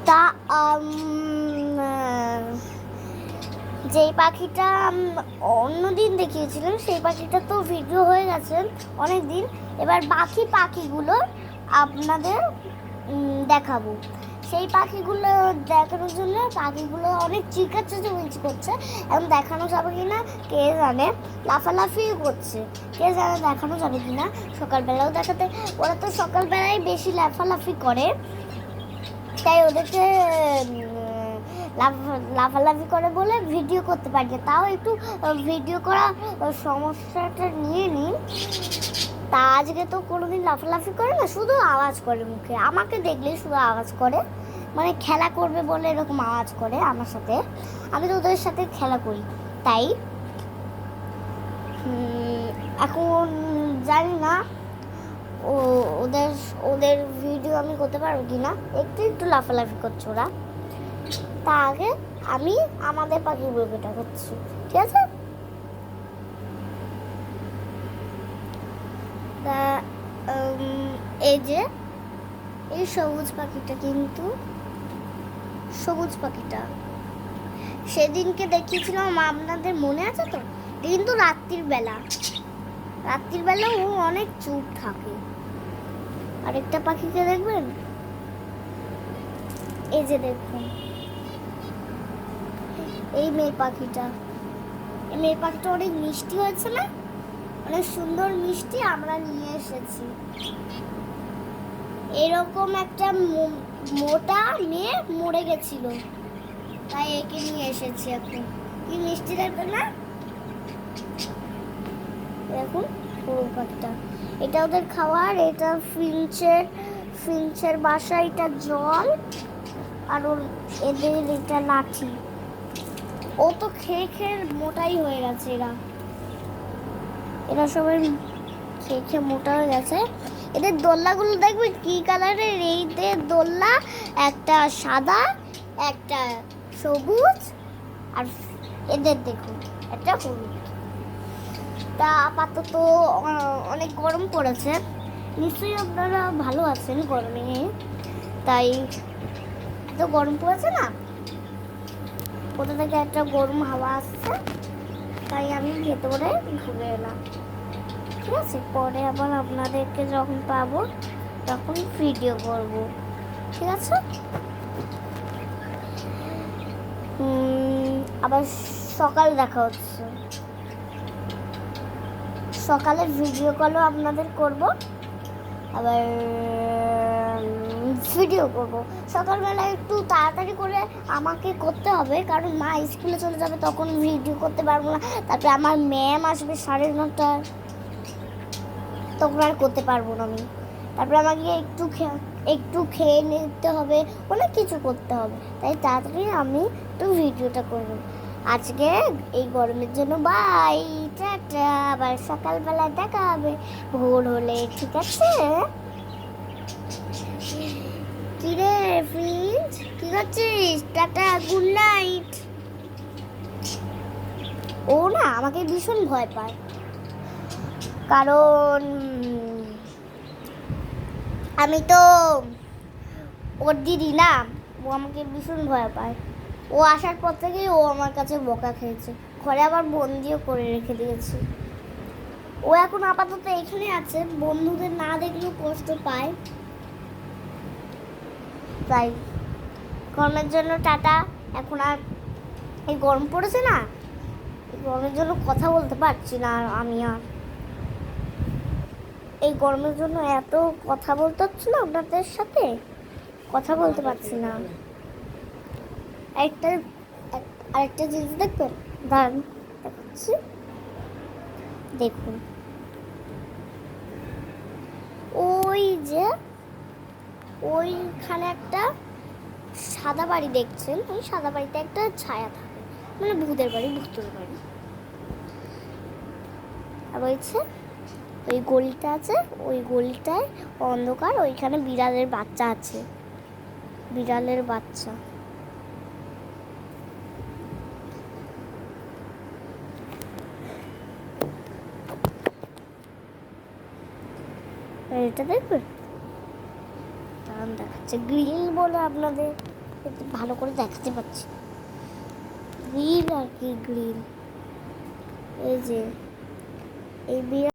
তা যেই পাখিটা অন্যদিন দেখিয়েছিলাম সেই পাখিটা তো ভিডিও হয়ে গেছে অনেক দিন। এবার বাকি পাখিগুলো আপনাদের দেখাবো। সেই পাখিগুলো দেখানোর জন্য পাখিগুলো অনেক চিকাচ্ছি করছে, এখন দেখানো যাবে কি না কে জানে। লাফালাফিও করছে, কে জানে দেখানো যাবে কি না। সকালবেলাও দেখাতে, ওরা তো সকালবেলায় বেশি লাফালাফি করে, তাই ওদেরকে লাফালাফি করে বলে ভিডিও করতে পারি না। তাও একটু ভিডিও করা সমস্যাটা নিয়ে নিন। তা আজকে তো কোনোদিন লাফালাফি করে না, শুধু আওয়াজ করে মুখে, আমাকে দেখলেই শুধু আওয়াজ করে, মানে খেলা করবে বলে এরকম আওয়াজ করে আমার সাথে। আমি তো ওদের সাথে খেলা করি, তাই এখন জানি না ওদের ওদের ভিডিও আমি করতে পারবো কি না। একটু একটু লাফালাফি করছে ওরা। তা আগে আমি আমাদের পাখিগুলোকে দেখাচ্ছি, ঠিক আছে? তা এই যে এই সবুজ পাখিটা, কিন্তু সবুজ পাখিটা সেদিনকে দেখিয়েছিলাম, আপনাদের মনে আছে তো? কিন্তু রাত্রির বেলা ও অনেক চুপ থাকে। আরেকটা পাখিকে দেখবেন, এই যে দেখুন এই মেয়ে পাখিটা অনেক মিষ্টি হয়েছে না, অনেক সুন্দর মিষ্টি। আমরা নিয়ে এসেছি এরকম একটা মোটা মেয়ে মরে গেছিল, তাই একে নিয়ে এসেছি। এখন কি মিষ্টি দেখবে না, দেখুন পুরো পাখিটা। এটা ওদের খাবার, এটা ফিঞ্চের বাসা, এটা জল, আর এদের এটা লাঠি। ও তো খেয়ে খেয়ে মোটাই হয়ে গেছে, এরা সবাই খেয়ে খেয়ে মোটা হয়ে গেছে। এদের দোল্লাগুলো দেখবে কি কালারের, এইদের দোল্লা একটা সাদা একটা সবুজ, আর এদের দেখুন একটা হলুদ। তা আপাতত অনেক গরম পড়েছে, নিশ্চয়ই আপনারা ভালো আছেন গরমে। তাই এত গরম পড়েছে না, কোথা থেকে একটা গরম হাওয়া আসছে, তাই আমি ভেতরে ঢুকে এলাম। ঠিক আছে, পরে আবার আপনাদেরকে যখন পাবো তখন ভিডিও করব, ঠিক আছে? আবার সকাল দেখা হচ্ছে, সকালের ভিডিও কলও আপনাদের করব, আবার ভিডিও করব। সকালবেলা একটু তাড়াতাড়ি করে আমাকে করতে হবে, কারণ মা স্কুলে চলে যাবে, তখন ভিডিও করতে পারবো না। তারপরে আমার ম্যাম আসবে 9:30, তখন আর করতে পারবো না আমি। তারপরে আমাকে একটু খেয়ে নিতে হবে, অনেক কিছু করতে হবে, তাই তাড়াতাড়ি আমি একটু ভিডিওটা করব। আজকে এই গরমের জন্য বাই, টাটা, আবার সকালবেলা দেখা হবে ভোর হলে, ঠিক আছে? কিরে ফ্রিজ, কি করছিস? Tata, good night. ও না আমাকে ভীষণ ভয় পায়, কারণ আমি তো ওর দিদি না, ও আমাকে ভীষণ ভয় পায়। ও আসার পর থেকেই ও আমার কাছে বকা খেয়েছে, ঘরে আবার বন্দিও করে রেখে দিয়েছে। ও এখন আপাতত এখানে আছে, বন্ধুদের না দেখলেও কষ্ট পায়, তাই গরমের জন্য টাটা। এখন আর এই গরম পড়েছে না, এই গরমের জন্য কথা বলতে পারছি না আমি, আর এই গরমের জন্য এত কথা বলতে হচ্ছে না, আপনাদের সাথে কথা বলতে পারছি না। আরেকটা জিনিস দেখবেন, দাঁড়ান দেখাচ্ছি, দেখুন ওই যে ওইখানে একটা সাদা বাড়ি দেখছেন, ওই সাদা বাড়িতে একটা ছায়া থাকে, মানে ভূতের বাড়ি। আর বলছে ওই গলিটা আছে, ওই গলিটায় অন্ধকার, ওইখানে বিড়ালের বাচ্চা আছে, বিড়ালের বাচ্চা। এটা দেখবেন, দাঁড়ান দেখাচ্ছে, গ্রিল বলে আপনাদের। ভালো করে দেখাতে পাচ্ছি। গ্রিন আর কি গ্রিন, এই যে এই